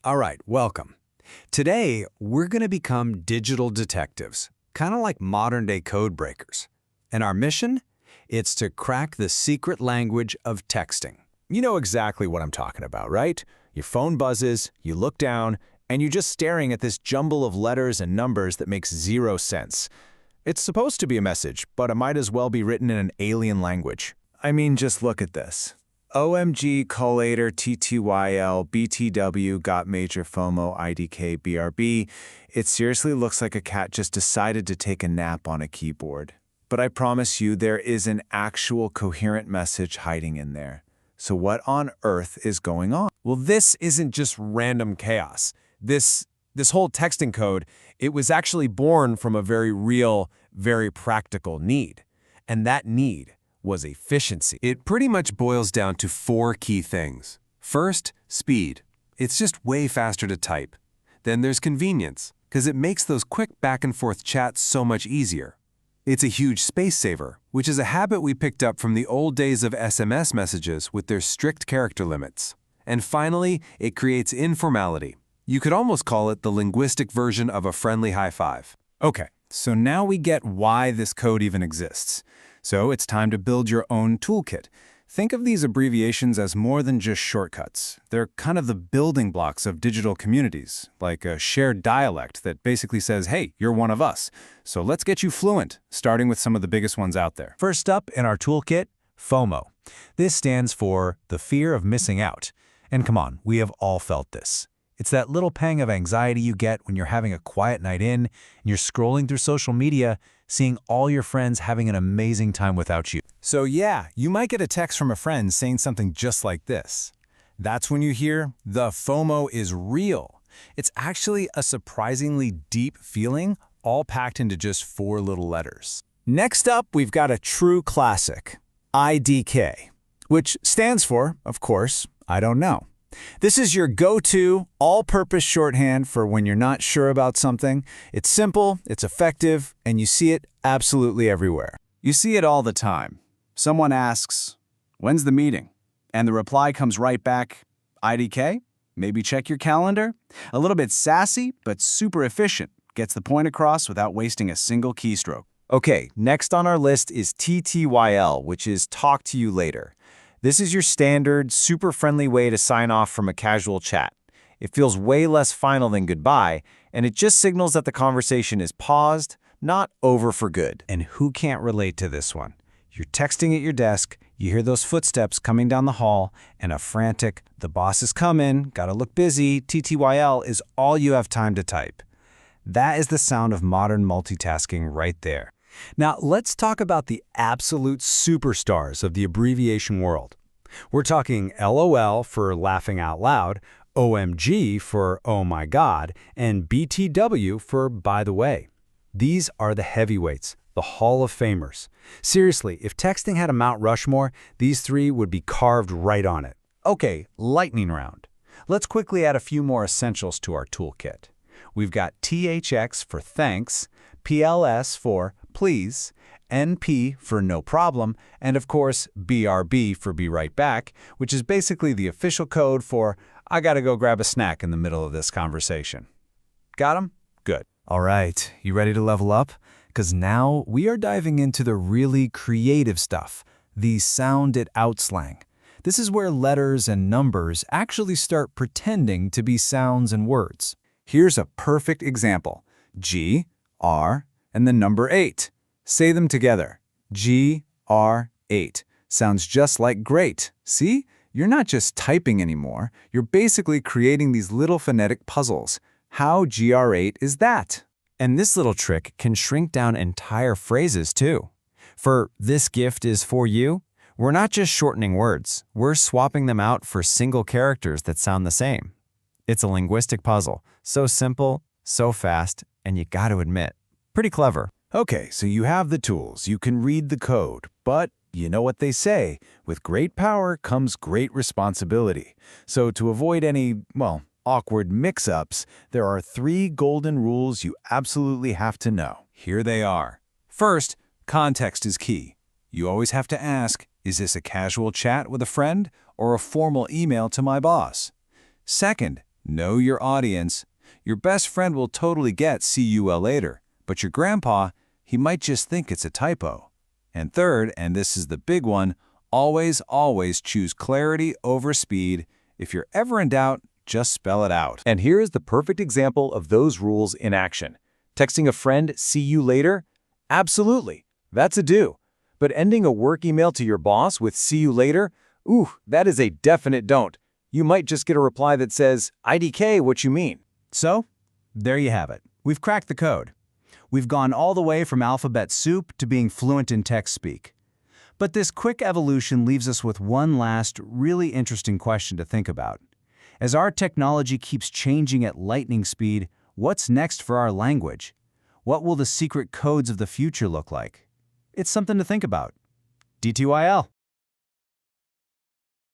All right, welcome. Today, we're going to become digital detectives, kind of like modern-day code breakers. And our mission? It's to crack the secret language of texting. You know exactly what I'm talking about, right? Your phone buzzes, you look down, and you're just staring at this jumble of letters and numbers that makes zero sense. It's supposed to be a message, but it might as well be written in an alien language. I mean, just look at this. OMG, collator, TTYL, BTW, got major FOMO, IDK, BRB. It seriously looks like a cat just decided to take a nap on a keyboard. But I promise you, there is an actual coherent message hiding in there. So what on earth is going on? Well, this isn't just random chaos. This whole texting code, it was actually born from a very real, very practical need. And that need was efficiency. It pretty much boils down to four key things. First, speed. It's just way faster to type. Then there's convenience, because it makes those quick back-and-forth chats so much easier. It's a huge space saver, which is a habit we picked up from the old days of SMS messages with their strict character limits. And finally, it creates informality. You could almost call it the linguistic version of a friendly high five. Okay, so now we get why this code even exists. So it's time to build your own toolkit. Think of these abbreviations as more than just shortcuts. They're kind of the building blocks of digital communities, like a shared dialect that basically says, hey, you're one of us. So let's get you fluent, starting with some of the biggest ones out there. First up in our toolkit, FOMO. This stands for the fear of missing out. And come on, we have all felt this. It's that little pang of anxiety you get when you're having a quiet night in and you're scrolling through social media, seeing all your friends having an amazing time without you. So yeah, you might get a text from a friend saying something just like this. That's when you hear, the FOMO is real. It's actually a surprisingly deep feeling, all packed into just 4 little letters. Next up, we've got a true classic, IDK, which stands for, of course, I don't know. This is your go-to, all-purpose shorthand for when you're not sure about something. It's simple, it's effective, and you see it absolutely everywhere. You see it all the time. Someone asks, when's the meeting? And the reply comes right back, IDK? Maybe check your calendar? A little bit sassy, but super efficient. Gets the point across without wasting a single keystroke. Okay, next on our list is TTYL, which is talk to you later. This is your standard, super friendly way to sign off from a casual chat. It feels way less final than goodbye, and it just signals that the conversation is paused, not over for good. And who can't relate to this one? You're texting at your desk, you hear those footsteps coming down the hall, and a frantic, the boss is coming, gotta look busy, TTYL is all you have time to type. That is the sound of modern multitasking right there. Now, let's talk about the absolute superstars of the abbreviation world. We're talking LOL for laughing out loud, OMG for oh my god, and BTW for by the way. These are the heavyweights, the Hall of Famers. Seriously, if texting had a Mount Rushmore, these 3 would be carved right on it. Okay, lightning round. Let's quickly add a few more essentials to our toolkit. We've got THX for thanks, PLS for please, NP for no problem, and of course, BRB for be right back, which is basically the official code for I gotta go grab a snack in the middle of this conversation. Got 'em? Good. All right, you ready to level up? Because now we are diving into the really creative stuff, the sound it out slang. This is where letters and numbers actually start pretending to be sounds and words. Here's a perfect example. G, R, and the number 8. Say them together. GR8. Sounds just like great. See? You're not just typing anymore. You're basically creating these little phonetic puzzles. How GR8 is that? And this little trick can shrink down entire phrases too. For this gift is for you, we're not just shortening words, we're swapping them out for single characters that sound the same. It's a linguistic puzzle, so simple, so fast, and you gotta admit, pretty clever. Okay, so you have the tools, you can read the code, but you know what they say, with great power comes great responsibility. So to avoid any, well, awkward mix-ups, there are 3 golden rules you absolutely have to know. Here they are. First, context is key. You always have to ask, is this a casual chat with a friend or a formal email to my boss? Second, Know your audience. Your best friend will totally get see you later, but your grandpa, he might just think it's a typo. And third, and this is the big one, always, always choose clarity over speed. If you're ever in doubt, just spell it out. And here is the perfect example of those rules in action. Texting a friend, see you later? Absolutely. That's a do. But ending a work email to your boss with see you later? Ooh, that is a definite don't. You might just get a reply that says, IDK, what you mean? So, there you have it. We've cracked the code. We've gone all the way from alphabet soup to being fluent in text speak. But this quick evolution leaves us with one last, really interesting question to think about. As our technology keeps changing at lightning speed, what's next for our language? What will the secret codes of the future look like? It's something to think about. DTYL.